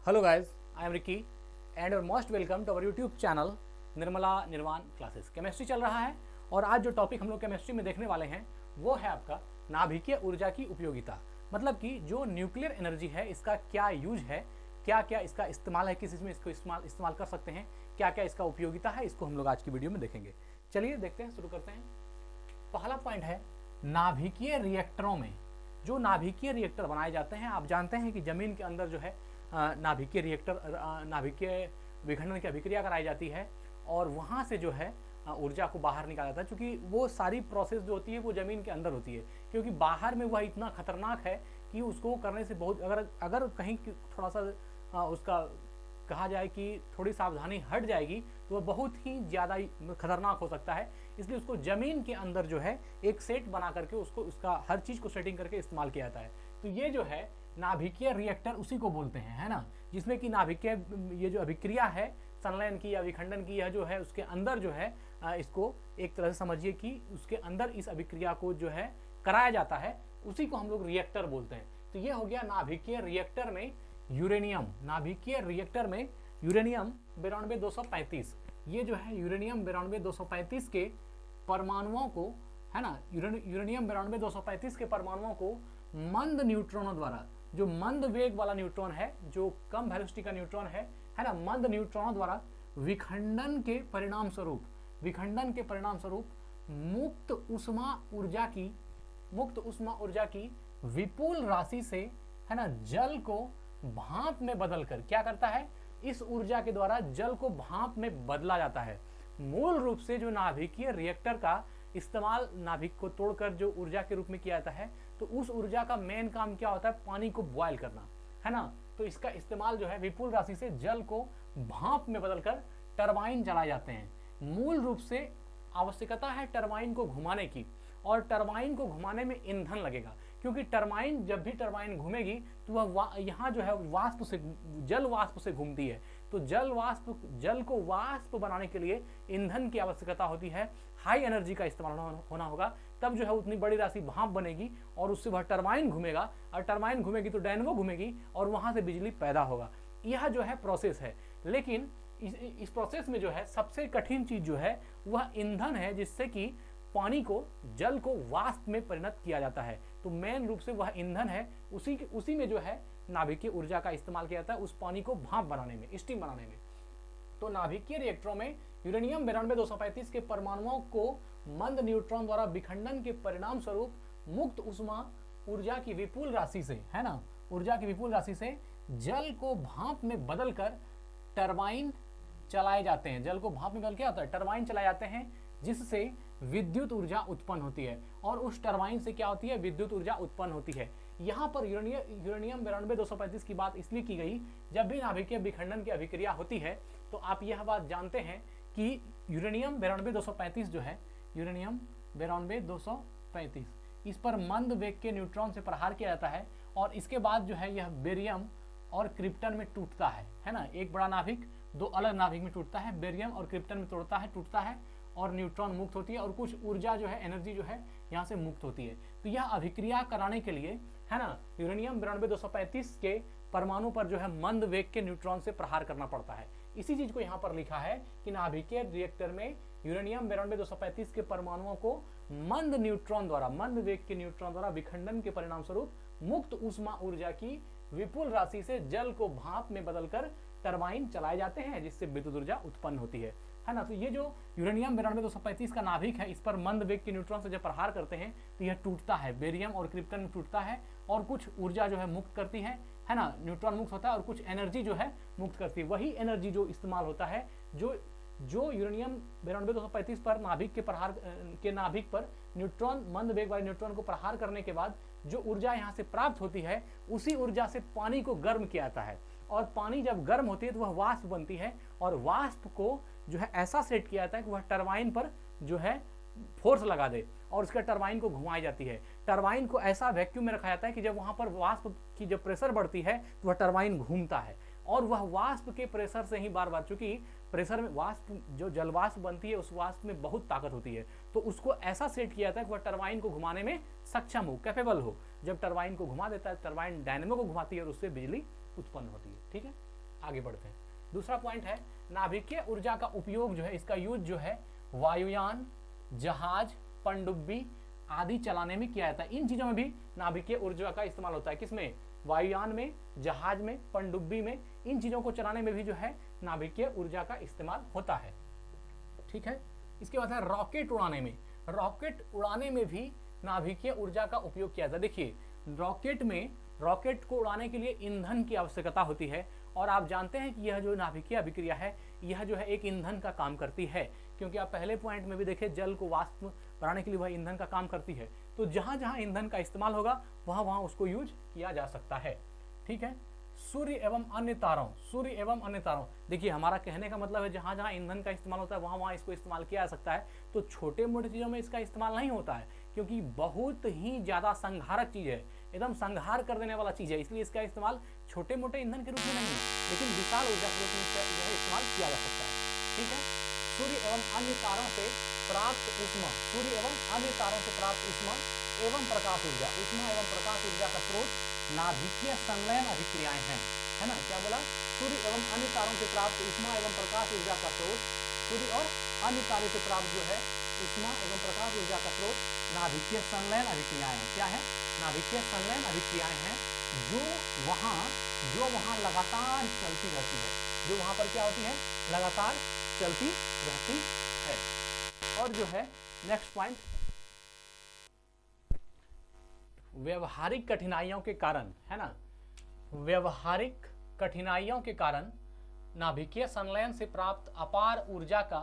Hello guys, I am Ricky and you're most welcome to our YouTube channel Nirmala निर्वाण classes. Chemistry चल रहा है और आज जो टॉपिक हम लोग केमिस्ट्री में देखने वाले हैं वो है आपका नाभिकीय ऊर्जा की उपयोगिता। मतलब कि जो न्यूक्लियर एनर्जी है इसका क्या यूज है, क्या क्या इसका इस्तेमाल है, किस चीज़ में इसको इस्तेमाल कर सकते हैं, क्या क्या इसका उपयोगिता है, इसको हम लोग आज की वीडियो में देखेंगे। चलिए देखते हैं, शुरू करते हैं। पहला पॉइंट है नाभिकीय रिएक्टरों में। जो नाभिकीय रिएक्टर बनाए जाते हैं, आप जानते हैं कि जमीन के अंदर जो है नाभिकीय रिएक्टर, नाभिकीय विखंडन की अभिक्रिया कराई जाती है और वहाँ से जो है ऊर्जा को बाहर निकाला जाता है। क्योंकि वो सारी प्रोसेस जो होती है वो ज़मीन के अंदर होती है, क्योंकि बाहर में वह इतना खतरनाक है कि उसको करने से बहुत अगर कहीं थोड़ा सा उसका कहा जाए कि थोड़ी सावधानी हट जाएगी तो वह बहुत ही ज़्यादा खतरनाक हो सकता है। इसलिए उसको ज़मीन के अंदर जो है एक सेट बना करके उसको उसका हर चीज़ को सेटिंग करके इस्तेमाल किया जाता है। तो ये जो है नाभिकीय रिएक्टर उसी को बोलते हैं, है ना, जिसमें कि नाभिकीय ये जो अभिक्रिया है संलयन की या विखंडन की, यह जो है उसके अंदर जो है इसको एक तरह से समझिए कि उसके अंदर इस अभिक्रिया को जो है कराया जाता है, उसी को हम लोग रिएक्टर बोलते हैं। तो ये हो गया नाभिकीय रिएक्टर में यूरेनियम। नाभिकीय रिएक्टर में यूरेनियम 92-235, ये जो है यूरेनियम 92-235 के परमाणुओं को, है ना, यूरेनियम 92-235 के परमाणुओं को मंद न्यूट्रॉनों द्वारा, जो मंद वेग वाला न्यूट्रॉन है, जो कम वेलोसिटी का न्यूट्रॉन है ना, मंद न्यूट्रॉनों द्वारा विखंडन के परिणाम स्वरूप मुक्त उष्मा ऊर्जा की विपुल राशि से, है ना, जल को भाप में बदलकर क्या करता है, इस ऊर्जा के द्वारा जल को भाप में बदला जाता है। मूल रूप से जो नाभिकीय रिएक्टर का इस्तेमाल नाभिक को तोड़कर जो ऊर्जा के रूप में किया जाता है, तो उस ऊर्जा का मेन काम क्या होता है, पानी को बॉयल करना, है ना। तो इसका इस्तेमाल जो है विपुल राशि से जल को भाप में बदलकर टरबाइन चलाए जाते हैं। मूल रूप से आवश्यकता है टरबाइन को घुमाने की, और टरबाइन को घुमाने में ईंधन लगेगा, क्योंकि टरबाइन जब भी टरबाइन घूमेगी तो वह यहाँ जो है जल वाष्प से घूमती है। तो जल को वाष्प बनाने के लिए ईंधन की आवश्यकता होती है, हाई एनर्जी का इस्तेमाल होना होगा, तब जो है उतनी बड़ी राशि भाप बनेगी और उससे वह टरबाइन घूमेगा, और टरबाइन घूमेगी तो डायनमो घूमेगी और वहाँ से बिजली पैदा होगा। यह जो है प्रोसेस है। लेकिन इस प्रोसेस में जो है सबसे कठिन चीज जो है वह ईंधन है, जिससे कि पानी को, जल को वाष्प में परिणत किया जाता है। तो मेन रूप से वह ईंधन है, उसी में जो है नाभिकीय ऊर्जा का इस्तेमाल किया जाता है, उस पानी को भाप बनाने में, स्टीम बनाने में। तो नाभिकीय रिएक्टरों में यूरेनियम 92-235 के परमाणुओं को मंद न्यूट्रॉन द्वारा विखंडन के परिणाम स्वरूप मुक्त उष्मा ऊर्जा की विपुल राशि से, है ना, ऊर्जा की विपुल राशि से जल को भाप में बदलकर टरबाइन चलाए जाते हैं। जल को भाप में बदल क्या होता है, टरबाइन चलाए जाते हैं, जिससे विद्युत ऊर्जा उत्पन्न होती है। और उस टरबाइन से क्या होती है, विद्युत ऊर्जा उत्पन्न होती है। यहाँ पर यूरेनियम 92-235 की बात इसलिए की गई, जब भी नाभिकीय विखंडन की अभिक्रिया होती है तो आप यह बात जानते हैं कि यूरेनियम 92-235 जो है, यूरेनियम 92-235, इस पर मंद वेग के न्यूट्रॉन से प्रहार किया जाता है और इसके बाद जो है यह बेरियम और क्रिप्टन में टूटता है ना। एक बड़ा नाभिक दो अलग नाभिक में टूटता है, बेरियम और क्रिप्टन में टूटता है और न्यूट्रॉन मुक्त होती है और कुछ ऊर्जा जो है, एनर्जी जो है यहाँ से मुक्त होती है। तो यह अभिक्रिया कराने के लिए, है ना, यूरेनियम 92-235 के परमाणु पर जो है मंद वेग के न्यूट्रॉन से प्रहार करना पड़ता है। इसी चीज को यहाँ पर लिखा है कि नाभिकीय रिएक्टर में यूरेनियम 92-235 के परमाणुओं को मंद वेग के न्यूट्रॉन द्वारा विखंडन के परिणाम स्वरूप मुक्त उष्मा ऊर्जा की विपुल राशि से जल को भाप में बदलकर टरबाइन चलाए जाते हैं, जिससे विद्युत ऊर्जा उत्पन्न होती है ना। तो ये जो यूरेनियम 92-235 का नाभिक है, इस पर मंद वेग के न्यूट्रॉन से जब प्रहार करते हैं तो यह टूटता है, बेरियम और क्रिप्टन में टूटता है और कुछ ऊर्जा जो है मुक्त करती है ना, न्यूट्रॉन मुक्त होता है और कुछ एनर्जी जो है मुक्त करती है। वही एनर्जी जो इस्तेमाल होता है, जो यूरेनियम 92-235 पर नाभिक पर न्यूट्रॉन, मंद वेग वाले न्यूट्रॉन को प्रहार करने के बाद जो ऊर्जा यहाँ से प्राप्त होती है, उसी ऊर्जा से पानी को गर्म किया जाता है और पानी जब गर्म होती है तो वह वाष्प बनती है और वाष्प को जो है ऐसा सेट किया जाता है कि वह टरबाइन पर जो है फोर्स लगा दे और उसका टरबाइन को घुमाई जाती है। टरबाइन को ऐसा वैक्यूम में रखा जाता है कि जब वहाँ पर वाष्प की जब प्रेशर बढ़ती है तो वह टरबाइन घूमता है और वह वाष्प के प्रेशर से ही बार बार, चूंकि प्रेशर में वाष्प जो जल वाष्प बनती है उस वाष्प में बहुत ताकत होती है, तो उसको ऐसा सेट किया जाता है कि वह टरबाइन को घुमाने में सक्षम हो, कैपेबल हो। जब टरबाइन को घुमा देता है, टरबाइन डायनेमो को घुमाती है और उससे बिजली उत्पन्न होती है। ठीक है, आगे बढ़ते हैं। दूसरा पॉइंट है नाभिकीय ऊर्जा का उपयोग जो है, इसका यूज जो है वायुयान, जहाज, पनडुब्बी आदि चलाने में किया जाता है। इन चीजों में भी नाभिकीय ऊर्जा का इस्तेमाल होता है। किसमें? वायुयान में, जहाज में, पनडुब्बी में। इन चीजों को चलाने में भी जो है नाभिकीय ऊर्जा का इस्तेमाल होता है। ठीक है। इसके बाद है रॉकेट उड़ाने में। रॉकेट उड़ाने में भी नाभिकीय ऊर्जा का उपयोग किया जाता है। देखिए रॉकेट को उड़ाने के लिए ईंधन की आवश्यकता होती है, और आप जानते हैं कि यह जो नाभिकीय अभिक्रिया है यह जो है एक ईंधन का काम करती है, क्योंकि आप पहले पॉइंट में भी देखे जल को वाष्प बनाने के लिए वह ईंधन का काम करती है। तो जहां जहां ईंधन का इस्तेमाल होगा वहां वहां उसको यूज किया जा सकता है। ठीक है। सूर्य एवं अन्य तारों, सूर्य एवं अन्य तारों, देखिए हमारा कहने का मतलब है जहां जहां ईंधन का इस्तेमाल होता है वहां वहां इसको इस्तेमाल किया जा सकता है। तो छोटे मोटे चीजों में इसका इस्तेमाल नहीं होता है, क्योंकि बहुत ही ज्यादा संहारक चीज है, एकदम संहार कर देने वाला चीज है, इसलिए इसका इस्तेमाल छोटे मोटे ईंधन के रूप में नहीं है, लेकिन विशाल ऊर्जा के रूप में इसका इस्तेमाल किया जा सकता है। ठीक है। सूर्य एवं अन्य तारों से प्राप्त ऊष्मा, सूर्य एवं अन्य तारों से प्राप्त ऊष्मा एवं प्रकाश ऊर्जा, ऊष्मा एवं प्रकाश ऊर्जा का स्रोत नाभिकीय संलयन अभिक्रियाएं हैं। है ना, क्या बोला? सूर्य एवं अन्य तारों से प्राप्त ऊष्मा एवं प्रकाश ऊर्जा का स्रोत, सूर्य और अन्य तारे से प्राप्त जो है ऊष्मा एवं प्रकाश ऊर्जा का स्रोत नाभिकीय संलयन अभिक्रियाएं हैं। क्या है? नाभिकीय संलयन अभिक्रियाएं हैं जो वहां लगातार चलती रहती है, जो वहां पर क्या होती है? लगातार चलती रहती है। और जो है नेक्स्ट पॉइंट, व्यवहारिक कठिनाइयों के कारण, है ना, व्यवहारिक कठिनाइयों के कारण नाभिकीय संलयन से प्राप्त अपार ऊर्जा का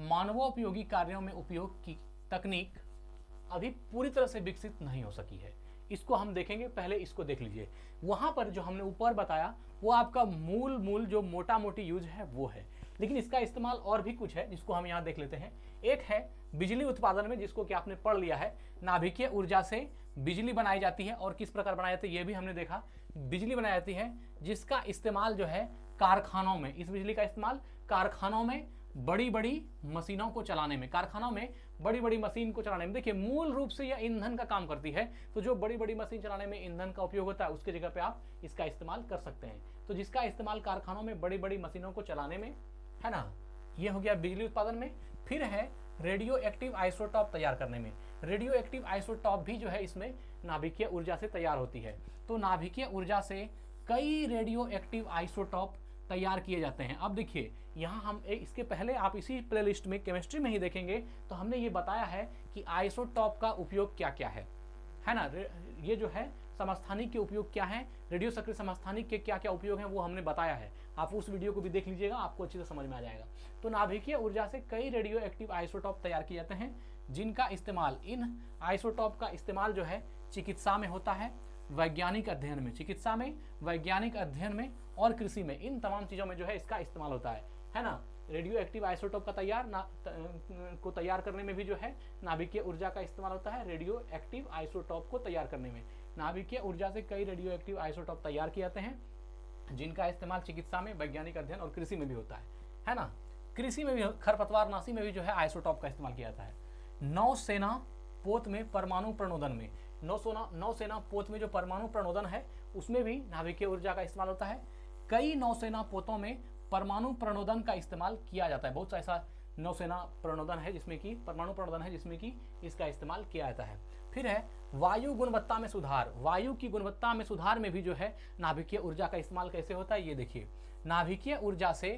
मानवोपयोगी कार्यों में उपयोग की तकनीक अभी पूरी तरह से विकसित नहीं हो सकी है। इसको हम देखेंगे, पहले इसको देख लीजिए। वहां पर जो हमने ऊपर बताया वो आपका मूल जो मोटा मोटी यूज है वो है, लेकिन इसका इस्तेमाल और भी कुछ है जिसको हम यहाँ देख लेते हैं। एक है बिजली उत्पादन में, जिसको कि आपने पढ़ लिया है। नाभिकीय ऊर्जा से बिजली बनाई जाती है, और किस प्रकार बनाई जाती है ये भी हमने देखा। बिजली बनाई जाती है जिसका इस्तेमाल जो है कारखानों में, इस बिजली का इस्तेमाल कारखानों में बड़ी बड़ी मशीनों को चलाने में, कारखानों में बड़ी बड़ी मशीन को चलाने में। देखिए मूल रूप से यह ईंधन का काम करती है, तो जो बड़ी बड़ी मशीन चलाने में ईंधन का उपयोग होता है उसके जगह पे आप इसका इस्तेमाल कर सकते हैं। तो जिसका इस्तेमाल कारखानों में बड़ी बड़ी मशीनों को चलाने में, है ना, यह हो गया बिजली उत्पादन में। फिर है रेडियो एक्टिव आइसोटॉप तैयार करने में। रेडियो एक्टिव आइसोटॉप भी जो है इसमें नाभिकीय ऊर्जा से तैयार होती है। तो नाभिकीय ऊर्जा से कई रेडियो एक्टिव आइसोटॉप तैयार किए जाते हैं। अब देखिए यहाँ हम इसके पहले आप इसी प्लेलिस्ट में केमिस्ट्री में ही देखेंगे तो हमने ये बताया है कि आइसोटॉप का उपयोग क्या क्या है ना। ये जो है समस्थानिक के उपयोग क्या है, रेडियो सक्रिय समस्थानिक के क्या क्या उपयोग हैं वो हमने बताया है। आप उस वीडियो को भी देख लीजिएगा, आपको अच्छे से समझ में आ जाएगा। तो नाभिकीय ऊर्जा से कई रेडियो एक्टिव आइसोटॉप तैयार किए जाते हैं, जिनका इस्तेमाल, इन आइसोटॉप का इस्तेमाल जो है चिकित्सा में होता है, वैज्ञानिक अध्ययन में, चिकित्सा में, वैज्ञानिक अध्ययन में और कृषि में, इन तमाम चीजों में जो है इसका इस्तेमाल होता है ना। रेडियो एक्टिव आइसोटॉप का को तैयार करने में भी जो है नाभिकीय ऊर्जा का इस्तेमाल होता है। रेडियो एक्टिव आइसोटॉप को तैयार करने में नाभिकीय ऊर्जा से कई रेडियो एक्टिव आइसोटॉप तैयार किए जाते हैं, जिनका इस्तेमाल चिकित्सा में, वैज्ञानिक अध्ययन और कृषि में भी होता है ना। कृषि में भी, खरपतवारनाशी में भी जो है आइसोटॉप का इस्तेमाल किया जाता है। नौसेना पोत में परमाणु प्रणोदन में, नौसेना पोत में जो परमाणु प्रणोदन है उसमें भी नाभिकीय ऊर्जा का इस्तेमाल होता है। कई नौसेना पोतों में परमाणु प्रणोदन का इस्तेमाल किया जाता है। बहुत सा ऐसा नौसेना प्रणोदन है जिसमें कि परमाणु प्रणोदन है जिसमें कि इसका इस्तेमाल किया जाता है। फिर है वायु गुणवत्ता में सुधार। वायु की गुणवत्ता में सुधार में भी जो है नाभिकीय ऊर्जा का इस्तेमाल कैसे होता है ये देखिए। नाभिकीय ऊर्जा से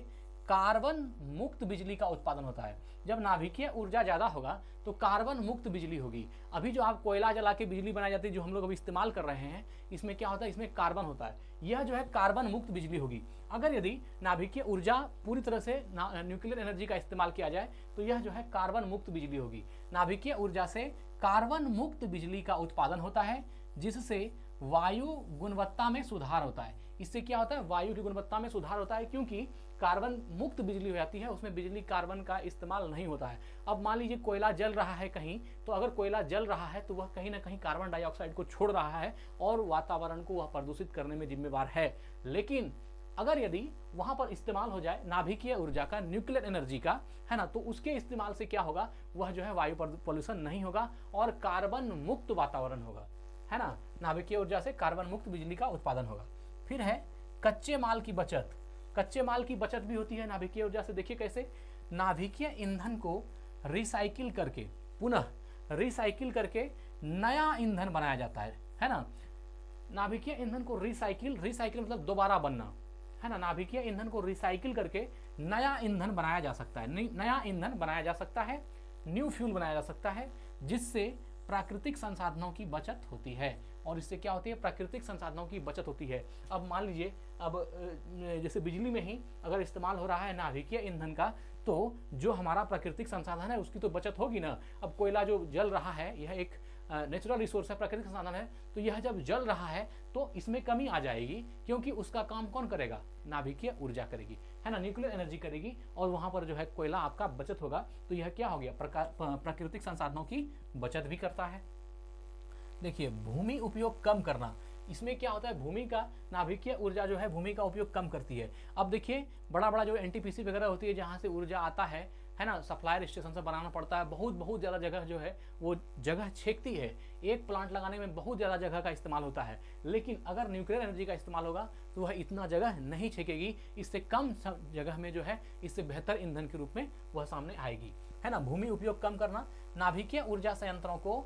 कार्बन मुक्त बिजली का उत्पादन होता है। जब नाभिकीय ऊर्जा ज्यादा होगा तो कार्बन मुक्त बिजली होगी। अभी जो आप कोयला जला के बिजली बनाई जाती है, जो हम लोग अभी इस्तेमाल कर रहे हैं, इसमें क्या होता है, इसमें कार्बन होता है। यह जो है कार्बन मुक्त बिजली होगी। अगर यदि नाभिकीय ऊर्जा पूरी तरह से न्यूक्लियर एनर्जी का इस्तेमाल किया जाए तो यह जो है कार्बन मुक्त बिजली होगी। नाभिकीय ऊर्जा से कार्बन मुक्त बिजली का उत्पादन होता है, जिससे वायु गुणवत्ता में सुधार होता है। इससे क्या होता है, वायु की गुणवत्ता में सुधार होता है, क्योंकि कार्बन मुक्त बिजली हो जाती है, उसमें बिजली कार्बन का इस्तेमाल नहीं होता है। अब मान लीजिए कोयला जल रहा है कहीं, तो अगर कोयला जल रहा है तो वह कहीं ना कहीं कार्बन डाइऑक्साइड को छोड़ रहा है और वातावरण को वह प्रदूषित करने में जिम्मेवार है। लेकिन अगर यदि वहां पर इस्तेमाल हो जाए नाभिकीय ऊर्जा का, न्यूक्लियर एनर्जी का, है ना, तो उसके इस्तेमाल से क्या होगा, वह जो है वायु पॉल्यूशन नहीं होगा और कार्बन मुक्त वातावरण होगा, है ना। नाभिकीय ऊर्जा से कार्बन मुक्त बिजली का उत्पादन होगा। फिर है कच्चे माल की बचत। कच्चे माल की बचत भी होती है नाभिकीय ऊर्जा से। देखिए कैसे, नाभिकीय ईंधन को रिसाइकिल करके, पुनः रिसाइकिल करके नया ईंधन बनाया जाता है ना। नाभिकीय ईंधन को रिसाइकिल मतलब दोबारा बनना, है ना। नाभिकीय ईंधन को रिसाइकिल करके नया ईंधन बनाया जा सकता है, नया ईंधन बनाया जा सकता है, न्यू फ्यूल बनाया जा सकता है, जिससे प्राकृतिक संसाधनों की बचत होती है। और इससे क्या होती है, प्राकृतिक संसाधनों की बचत होती है। अब मान लीजिए, अब जैसे बिजली में ही अगर इस्तेमाल हो रहा है नाभिकीय ईंधन का, तो जो हमारा प्राकृतिक संसाधन है उसकी तो बचत होगी ना। अब कोयला जो जल रहा है, यह एक नेचुरल रिसोर्स है, प्राकृतिक संसाधन है, तो यह जब जल रहा है तो इसमें कमी आ जाएगी, क्योंकि उसका काम कौन करेगा, नाभिकीय ऊर्जा करेगी, है ना, न्यूक्लियर एनर्जी करेगी, और वहां पर जो है कोयला आपका बचत होगा। तो यह क्या हो गया, प्राकृतिक संसाधनों की बचत भी करता है। देखिए, भूमि उपयोग कम करना, इसमें क्या होता है, भूमि का, नाभिकीय ऊर्जा जो है भूमि का उपयोग कम करती है। अब देखिए, बड़ा बड़ा जो एनटीपीसी वगैरह होती है, जहाँ से ऊर्जा आता है ना, सप्लायर स्टेशन से बनाना पड़ता है, बहुत ज़्यादा जगह जो है वो जगह छेकती है। एक प्लांट लगाने में बहुत ज़्यादा जगह का इस्तेमाल होता है, लेकिन अगर न्यूक्लियर एनर्जी का इस्तेमाल होगा तो वह इतना जगह नहीं छेकेगी, इससे कम जगह में जो है इससे बेहतर ईंधन के रूप में वह सामने आएगी, है ना। भूमि उपयोग कम करना, नाभिकीय ऊर्जा संयंत्रों को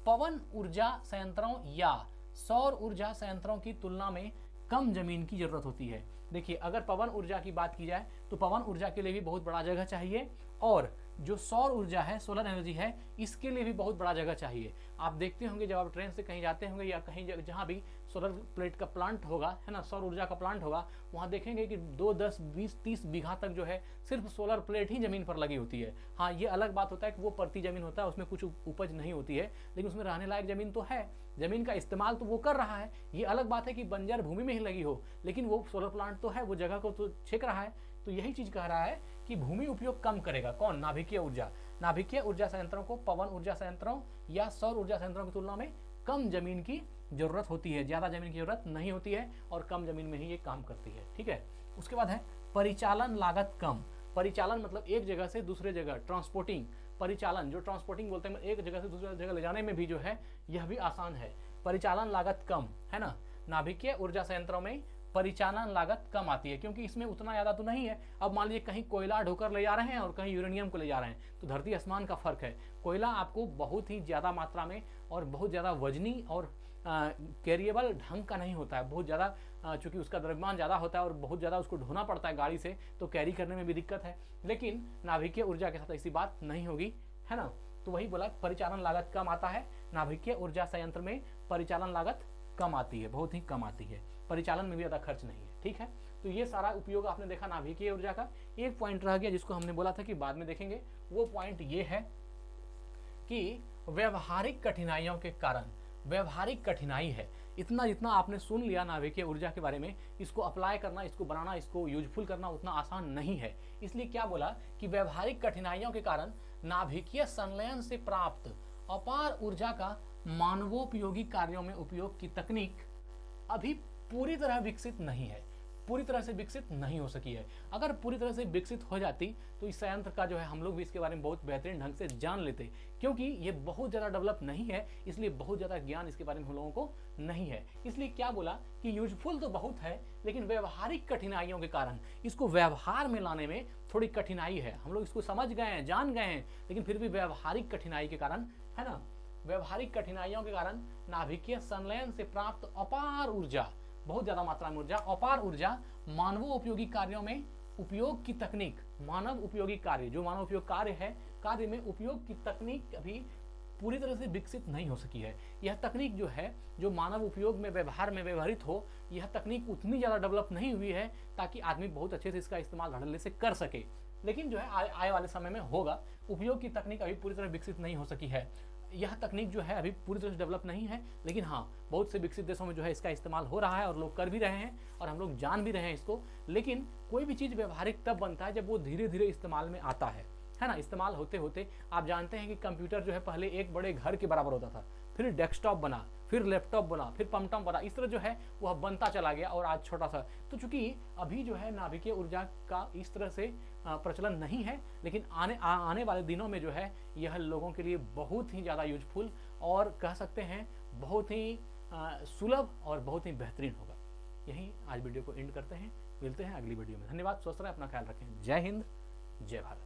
पवन ऊर्जा संयंत्रों या सौर ऊर्जा संयंत्रों की तुलना में कम जमीन की जरूरत होती है। देखिए, अगर पवन ऊर्जा की बात की जाए तो पवन ऊर्जा के लिए भी बहुत बड़ा जगह चाहिए, और जो सौर ऊर्जा है, सोलर एनर्जी है, इसके लिए भी बहुत बड़ा जगह चाहिए। आप देखते होंगे जब आप ट्रेन से कहीं जाते होंगे या कहीं जहाँ भी सोलर प्लेट का प्लांट होगा, है ना, सौर ऊर्जा का प्लांट होगा, वहाँ देखेंगे कि 2, 10, 20, 30 बीघा तक जो है सिर्फ सोलर प्लेट ही जमीन पर लगी होती है। हाँ, ये अलग बात होता है कि वो परती जमीन होता है, उसमें कुछ उपज नहीं होती है, लेकिन उसमें रहने लायक जमीन तो है, जमीन का इस्तेमाल तो वो कर रहा है। ये अलग बात है कि बंजर भूमि में ही लगी हो, लेकिन वो सोलर प्लांट तो है, वो जगह को तो छेक रहा है। तो यही चीज कह रहा है कि भूमि उपयोग कम करेगा कौन, नाभिकीय ऊर्जा। नाभिकीय ऊर्जा संयंत्रों को पवन ऊर्जा संयंत्रों या सौर ऊर्जा संयंत्रों की तुलना में कम जमीन की जरूरत होती है, ज्यादा जमीन की जरूरत नहीं होती है, और कम जमीन में ही ये काम करती है, ठीक है। उसके बाद है परिचालन लागत कम। परिचालन मतलब एक जगह से दूसरे जगह, ट्रांसपोर्टिंग, परिचालन जो ट्रांसपोर्टिंग बोलते हैं, एक जगह से दूसरी जगह ले जाने में भी जो है यह भी आसान है। परिचालन लागत कम, है ना। नाभिकीय ऊर्जा संयंत्रों में परिचालन लागत कम आती है, क्योंकि इसमें उतना ज़्यादा तो नहीं है। अब मान लीजिए कहीं कोयला ढोकर ले जा रहे हैं और कहीं यूरेनियम को ले जा रहे हैं, तो धरती आसमान का फर्क है। कोयला आपको बहुत ही ज़्यादा मात्रा में और बहुत ज़्यादा वजनी और कैरिएबल ढंग का नहीं होता है, बहुत ज़्यादा, चूँकि उसका द्रव्यमान ज़्यादा होता है और बहुत ज़्यादा उसको ढोना पड़ता है गाड़ी से, तो कैरी करने में भी दिक्कत है। लेकिन नाभिकीय ऊर्जा के साथ ऐसी बात नहीं होगी, है ना। तो वही बोला, परिचालन लागत कम आता है। नाभिकीय ऊर्जा संयंत्र में परिचालन लागत कम आती है, बहुत ही कम आती है, परिचालन में भी ज़्यादा खर्च नहीं है, ठीक है। तो ये सारा उपयोग आपने देखा नाभिकीय ऊर्जा का। एक पॉइंट रह गया जिसको हमने बोला था कि बाद में देखेंगे, वो पॉइंट ये है कि व्यवहारिक कठिनाइयों के कारण, व्यवहारिक कठिनाई है, इतना जितना आपने सुन लिया नाभिकीय ऊर्जा के बारे में, इसको अप्लाई करना, इसको बनाना, इसको यूजफुल करना उतना आसान नहीं है। इसलिए क्या बोला कि व्यवहारिक कठिनाइयों के कारण नाभिकीय संलयन से प्राप्त अपार ऊर्जा का मानवोपयोगी कार्यों में उपयोग की तकनीक अभी पूरी तरह विकसित नहीं है, पूरी तरह से विकसित नहीं हो सकी है। अगर पूरी तरह से विकसित हो जाती तो इस संयंत्र का जो है हम लोग भी इसके बारे में बहुत बेहतरीन ढंग से जान लेते, क्योंकि ये बहुत ज़्यादा डेवलप नहीं है, इसलिए बहुत ज़्यादा ज्ञान इसके बारे में हम लोगों को नहीं है। इसलिए क्या बोला कि यूजफुल तो बहुत है, लेकिन व्यवहारिक कठिनाइयों के कारण इसको व्यवहार में लाने में थोड़ी कठिनाई है। हम लोग इसको समझ गए हैं, जान गए हैं, लेकिन फिर भी व्यवहारिक कठिनाई के कारण, है ना, व्यवहारिक कठिनाइयों के कारण नाभिकीय संलयन से प्राप्त अपार ऊर्जा, बहुत ज्यादा मात्रा में ऊर्जा, अपार ऊर्जा मानवों उपयोगी कार्यों में उपयोग की तकनीक, मानव उपयोगी कार्य, जो मानव उपयोग कार्य है, कार्य में उपयोग की तकनीक अभी पूरी तरह से विकसित नहीं हो सकी है। यह तकनीक जो है, जो मानव उपयोग में, व्यवहार में व्यवहरित हो, यह तकनीक उतनी ज़्यादा डेवलप नहीं हुई है ताकि आदमी बहुत अच्छे से इसका इस्तेमाल धड़ल्ले से कर सके। लेकिन जो है आने वाले समय में होगा। उपयोग की तकनीक अभी पूरी तरह विकसित नहीं हो सकी है। यह तकनीक जो है अभी पूरी तरह से डेवलप नहीं है, लेकिन हाँ, बहुत से विकसित देशों में जो है इसका इस्तेमाल हो रहा है और लोग कर भी रहे हैं और हम लोग जान भी रहे हैं इसको। लेकिन कोई भी चीज़ व्यवहारिक तब बनता है जब वो धीरे धीरे इस्तेमाल में आता है ना। इस्तेमाल होते होते आप जानते हैं कि कंप्यूटर जो है पहले एक बड़े घर के बराबर होता था, फिर डेस्कटॉप बना, फिर लैपटॉप बना, फिर पमटम बना, इस तरह जो है वह बनता चला गया और आज छोटा सा। तो चूंकि अभी जो है नाभिकीय ऊर्जा का इस तरह से प्रचलन नहीं है, लेकिन आने वाले दिनों में जो है यह लोगों के लिए बहुत ही ज़्यादा यूजफुल और कह सकते हैं बहुत ही सुलभ और बहुत ही बेहतरीन होगा। यहीं आज वीडियो को एंड करते हैं। मिलते हैं अगली वीडियो में। धन्यवाद, स्वस्थ रहें, अपना ख्याल रखें। जय हिंद, जय भारत।